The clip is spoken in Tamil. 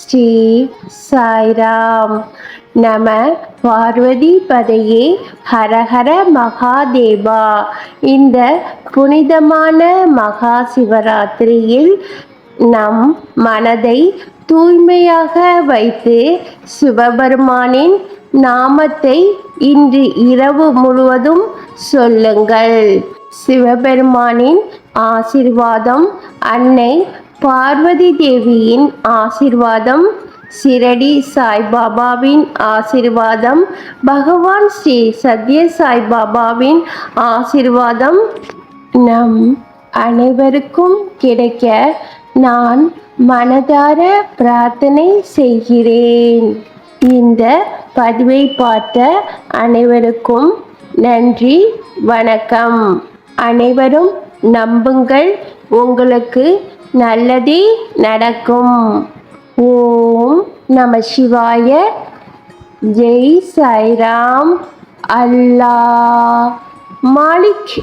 ஸ்ரீ சாய்ராம். நம பார்வதி பதையே ஹரஹர மகாதேவா. இந்த புனிதமான மகா சிவராத்திரியில் நம் மனதை தூய்மையாக வைத்து சிவபெருமானின் நாமத்தை இன்று இரவு முழுவதும் சொல்லுங்கள். சிவபெருமானின் ஆசிர்வாதம், அன்னை பார்வதி தேவியின் ஆசிர்வாதம், சிரடி சாய்பாபாவின் ஆசிர்வாதம், பகவான் ஸ்ரீ சத்ய சாய்பாபாவின் ஆசிர்வாதம் நம் அனைவருக்கும் கிடைக்க நான் மனதார பிரார்த்தனை செய்கிறேன். இந்த பதிவை பார்த்த அனைவருக்கும் நன்றி, வணக்கம். அனைவரும் நம்புங்கள், உங்களுக்கு நல்லதே நடக்கும். ஓம் நம சிவாய. ஜெய் சாய்ராம். அல்லாஹ் மாலிக்.